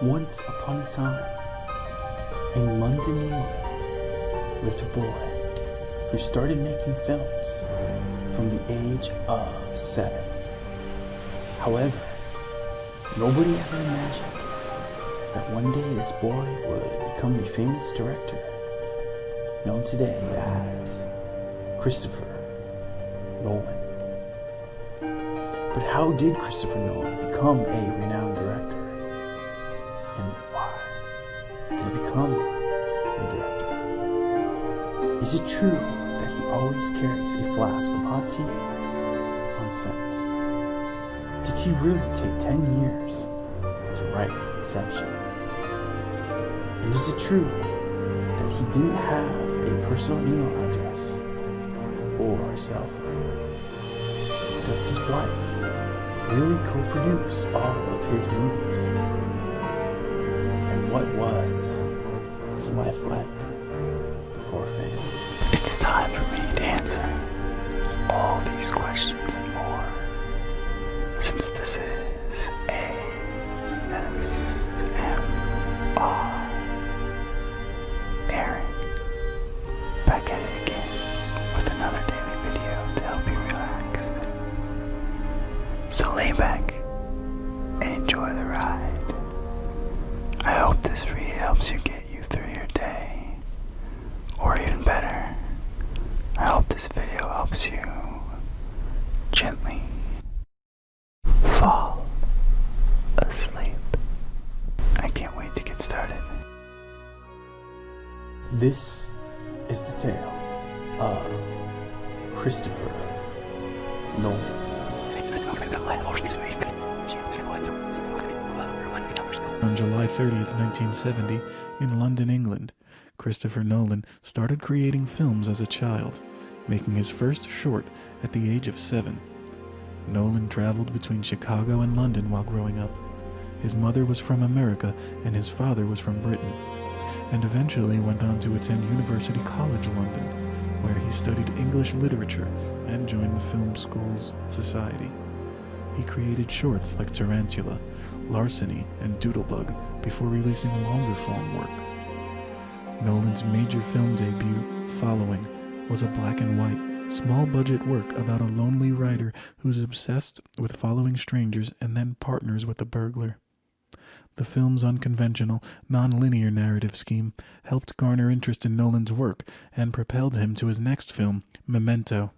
Once upon a time, in London, England, lived a boy who started making films from the age of 7. However, nobody ever imagined that one day this boy would become the famous director known today as Christopher Nolan. But how did Christopher Nolan become a renowned director? And why did he become a director? Is it true that he always carries a flask of hot tea on set? Did he really take 10 years to write Inception? And is it true that he didn't have a personal email address or cell phone? Does his wife really co-produce all of his movies? And what was his life like before fame? It's time for me to answer all these questions and more, since this is ASMR. Aaron, back at it again with another daily video to help you relax. So lay back and enjoy the ride. I hope this read helps you get you through your day, or even better, I hope this video helps you gently fall asleep. I can't wait to get started. This is the tale of Christopher Nolan. On July 30th, 1970, in London, England, Christopher Nolan started creating films as a child, making his first short at the age of 7. Nolan traveled between Chicago and London while growing up. His mother was from America and his father was from Britain, and eventually went on to attend University College London, where he studied English literature and joined the Film Schools Society. He created shorts like Tarantula, Larceny, and Doodlebug before releasing longer-form work. Nolan's major film debut, Following, was a black and white, small-budget work about a lonely writer who's obsessed with following strangers and then partners with a burglar. The film's unconventional, non-linear narrative scheme helped garner interest in Nolan's work and propelled him to his next film, Memento.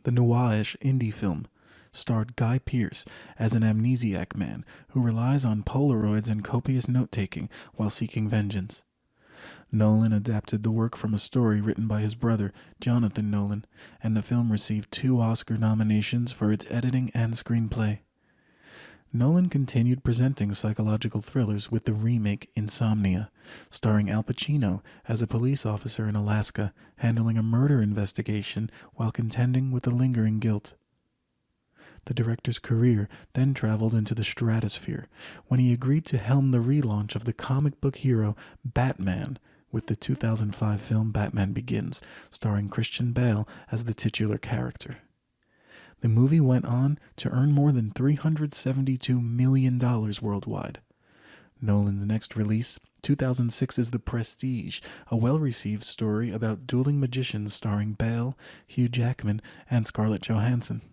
The noirish indie film starred Guy Pearce as an amnesiac man who relies on Polaroids and copious note-taking while seeking vengeance. Nolan adapted the work from a story written by his brother, Jonathan Nolan, and the film received 2 Oscar nominations for its editing and screenplay. Nolan continued presenting psychological thrillers with the remake Insomnia, starring Al Pacino as a police officer in Alaska handling a murder investigation while contending with the lingering guilt. The director's career then traveled into the stratosphere when he agreed to helm the relaunch of the comic book hero Batman with the 2005 film Batman Begins, starring Christian Bale as the titular character. The movie went on to earn more than $372 million worldwide. Nolan's next release, 2006's The Prestige, a well-received story about dueling magicians starring Bale, Hugh Jackman, and Scarlett Johansson.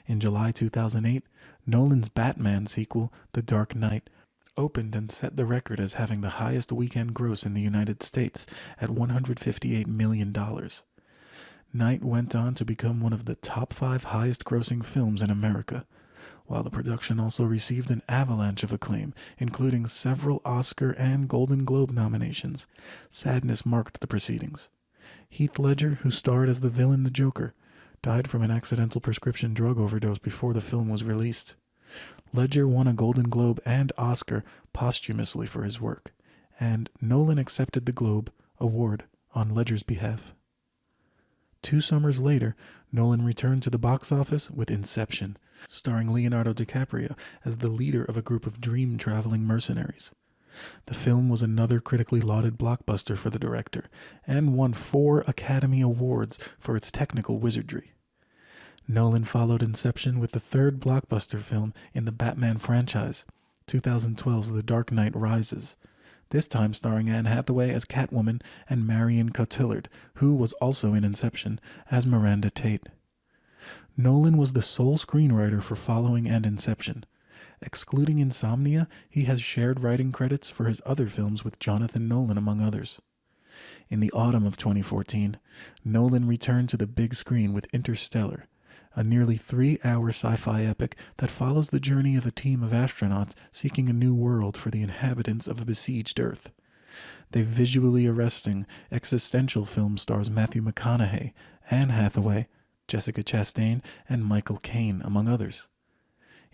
In July 2008, Nolan's Batman sequel, The Dark Knight, opened and set the record as having the highest weekend gross in the United States at $158 million. Knight went on to become one of the top 5 highest-grossing films in America, while the production also received an avalanche of acclaim, including several Oscar and Golden Globe nominations. Sadness marked the proceedings. Heath Ledger, who starred as the villain the Joker, died from an accidental prescription drug overdose before the film was released. Ledger won a Golden Globe and Oscar posthumously for his work, and Nolan accepted the Globe Award on Ledger's behalf. 2 summers later, Nolan returned to the box office with Inception, starring Leonardo DiCaprio as the leader of a group of dream-traveling mercenaries. The film was another critically lauded blockbuster for the director, and won 4 Academy Awards for its technical wizardry. Nolan followed Inception with the 3rd blockbuster film in the Batman franchise, 2012's The Dark Knight Rises, this time starring Anne Hathaway as Catwoman and Marion Cotillard, who was also in Inception, as Miranda Tate. Nolan was the sole screenwriter for Following and Inception. Excluding Insomnia, he has shared writing credits for his other films with Jonathan Nolan, among others. In the autumn of 2014, Nolan returned to the big screen with Interstellar, a nearly 3-hour sci-fi epic that follows the journey of a team of astronauts seeking a new world for the inhabitants of a besieged Earth. The visually arresting, existential film stars Matthew McConaughey, Anne Hathaway, Jessica Chastain, and Michael Caine, among others.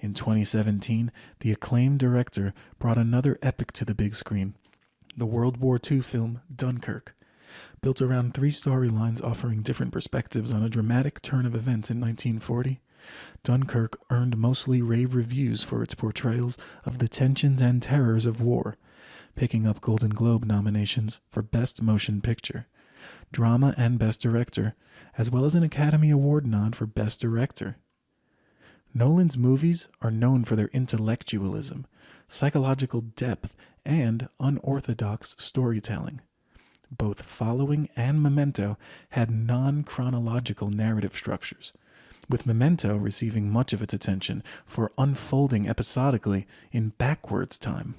In 2017, the acclaimed director brought another epic to the big screen, the World War II film Dunkirk. Built around 3 storylines offering different perspectives on a dramatic turn of events in 1940, Dunkirk earned mostly rave reviews for its portrayals of the tensions and terrors of war, picking up Golden Globe nominations for Best Motion Picture, Drama, and Best Director, as well as an Academy Award nod for Best Director. Nolan's movies are known for their intellectualism, psychological depth, and unorthodox storytelling. Both Following and Memento had non-chronological narrative structures, with Memento receiving much of its attention for unfolding episodically in backwards time.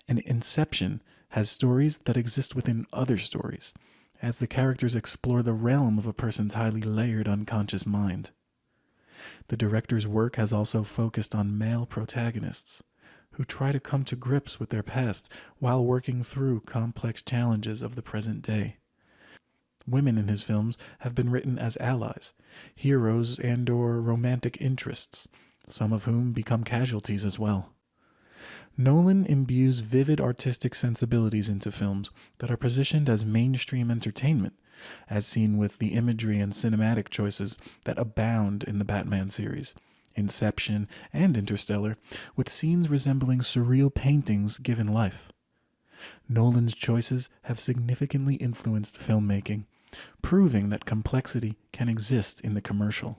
And Inception has stories that exist within other stories, as the characters explore the realm of a person's highly layered unconscious mind. The director's work has also focused on male protagonists, who try to come to grips with their past while working through complex challenges of the present day. Women in his films have been written as allies, heroes and/or romantic interests, some of whom become casualties as well. Nolan imbues vivid artistic sensibilities into films that are positioned as mainstream entertainment, as seen with the imagery and cinematic choices that abound in the Batman series, Inception, and Interstellar, with scenes resembling surreal paintings given life. Nolan's choices have significantly influenced filmmaking, proving that complexity can exist in the commercial.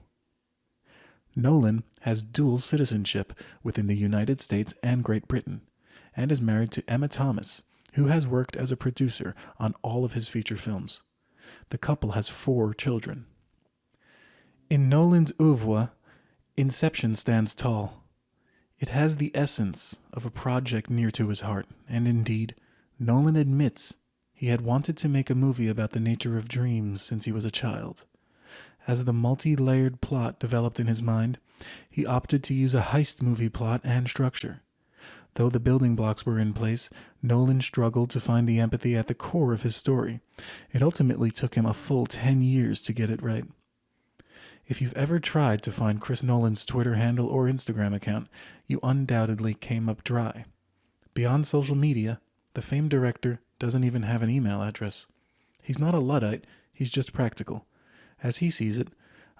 Nolan has dual citizenship within the United States and Great Britain, and is married to Emma Thomas, who has worked as a producer on all of his feature films. The couple has 4 children. In Nolan's oeuvre, Inception stands tall. It has the essence of a project near to his heart, and indeed, Nolan admits he had wanted to make a movie about the nature of dreams since he was a child. As the multi-layered plot developed in his mind, he opted to use a heist movie plot and structure. Though the building blocks were in place, Nolan struggled to find the empathy at the core of his story. It ultimately took him a full 10 years to get it right. If you've ever tried to find Chris Nolan's Twitter handle or Instagram account, you undoubtedly came up dry. Beyond social media, the famed director doesn't even have an email address. He's not a Luddite, he's just practical. As he sees it,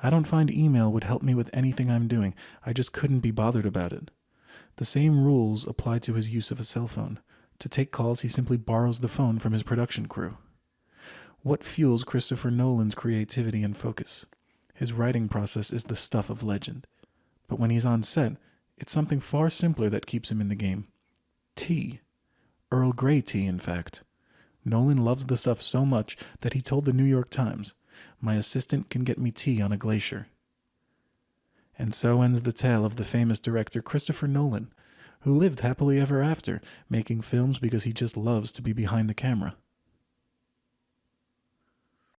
I don't find email would help me with anything I'm doing. I just couldn't be bothered about it. The same rules apply to his use of a cell phone. To take calls, he simply borrows the phone from his production crew. What fuels Christopher Nolan's creativity and focus? His writing process is the stuff of legend. But when he's on set, it's something far simpler that keeps him in the game. Tea. Earl Grey tea, in fact. Nolan loves the stuff so much that he told the New York Times, "My assistant can get me tea on a glacier." And so ends the tale of the famous director Christopher Nolan, who lived happily ever after, making films because he just loves to be behind the camera.